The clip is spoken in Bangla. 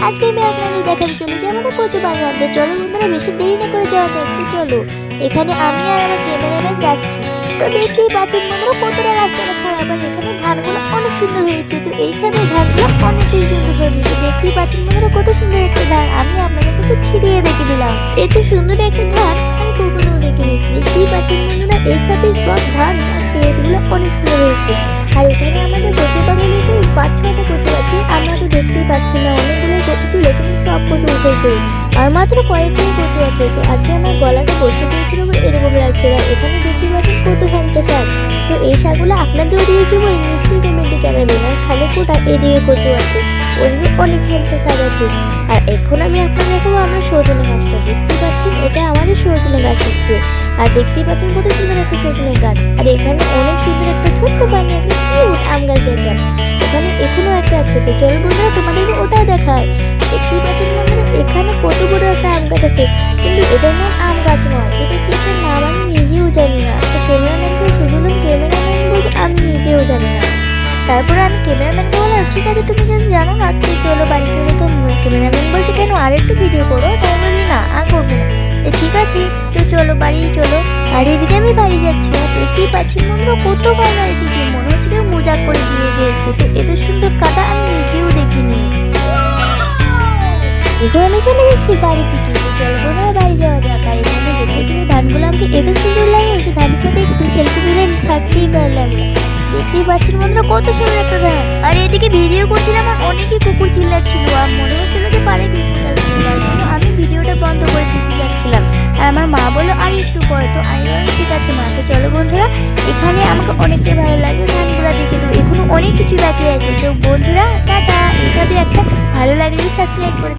আজকে আমি আপনাদের দেখাতে চলেছি আমাদের কচু বাগান। তো চলো বন্ধুরা, বেশি দেরি না করে যাওয়া যাক। তো চলো, এখানে আমি আর আমার ক্যামেরাম্যান যাচ্ছি। তো দেখতেই পাচ্ছেন বন্ধুরা কতটা রাস্তাটা খারাপ, আর এখানে ধানগুলো অনেক সুন্দর হয়েছে। তো এইখানে ধানগুলো অনেকটাই সুন্দর হয়েছে। তো দেখতেই পাচ্ছেন বন্ধুরা কত সুন্দর একটা ধান। আমি আপনাদের একটু ছিড়িয়ে দেখে দিলাম। এত সুন্দর একটা ধান আমি কখনো দেখিনি। দেখতেই পাচ্ছেন বন্ধুরা এইখানে সব ধান আর খেতগুলো অনেক সুন্দর হয়েছে। আর এখানে আমাদের কচু বাগানে তো 5-6টা কচু আছে। আমরা তো দেখতেই পাচ্ছি না, অনেকগুলোই কচু ছিল কিন্তু সব কচু উঠেছে, আর মাত্র কয়েকগুলো কচু আছে। তো আজকে আমার গলাটা বসে গিয়েছিল এরকম লাগছে। আর এখানে দেখতেই পাচ্ছেন কত হ্যাংচা শাক। তো এই শাকগুলো আপনাদেরও দিয়ে কি বলি নিশ্চয়ই কমেন্টে জানাবেন। আর খালি কোটা এদিকে কচু আছে, ওদিকে অনেক হ্যাংচা শাক আছে। আর এখন আমি আপনাদের দেখাবো আমরা সজনে গাছটা। দেখতেই পাচ্ছেন এটা আমাদের সজনে গাছ হচ্ছে। আর দেখতেই পাচ্ছেন কত সুন্দর একটা সজনে গাছ। আর এখানে অনেক সুন্দর একটা ছোট্ট পানি একটা কিউট আম গাছ দেখলাম। এখানে এখনো একটা আছে। তো চলো বন্ধুরা তোমাদেরকে ওটা দেখায়। দেখতেই পাচ্ছেন বন্ধুরা এখানে কত বড় একটা আম গাছ আছে, কিন্তু এটার নাম আম গাছ নয়। এটা কি একটা নাম আমি নিজেও জানি না। তো ক্যামেরাম্যানকে শুধুলাম, ক্যামেরাম্যান বলছে আমি নিজেও জানি না। তারপরে আমি ক্যামেরাম্যানকে বললাম ঠিক আছে তুমি যদি জানো না তুই চলো বাড়ি চলো। তো ক্যামেরাম্যান বলছে কেন আরেকটু ভিডিও করো। তাই বলি না আর করবো না। ঠিক আছে তো চলো বাড়ি চলো। আর এদিকে আমি বাড়ি যাচ্ছি। আর দেখতেই পাচ্ছেন বন্ধুরা কত কাদা এদিকে, মনে হচ্ছে কেউ মজা করে দিয়ে দিয়েছে। তো এত সুন্দর কাদা আমি নিজেও দেখিনি। এবার আমি চলে যাচ্ছি বাড়ির দিকে। চলো বন্ধুরা বাড়ি যাওয়া যাক। আর এখানে দেখতে গেলে ধানগুলো আমাকে এত সুন্দর লাগে, ওই ধানের সাথে একটু সেলফি তুলে থাকতেই পারলাম না। দেখতেই পাচ্ছেন বন্ধুরা কত সুন্দর একটা ধান। আর এদিকে ভিডিও করছিলাম আর অনেকই কুকুর চিল্লাচ্ছিল, আর মনে হচ্ছিল যে পারে কুকুর আসছিল। তার জন্য আমি ভিডিওটা বন্ধ করে দিতে যাচ্ছিলাম। আর আমার মা বললো আর একটু পরে। তো আমি বললাম ঠিক আছে মা। তো চলো বন্ধুরা, এখানে আমাকে অনেকটাই ভালো লাগবে ধানগুলো দেখে। তো এখনো অনেক কিছু বাকি আছে। তো বন্ধুরা টাটা। এইভাবে একটা ভালো লাগলে সাবস্ক্রাইব করে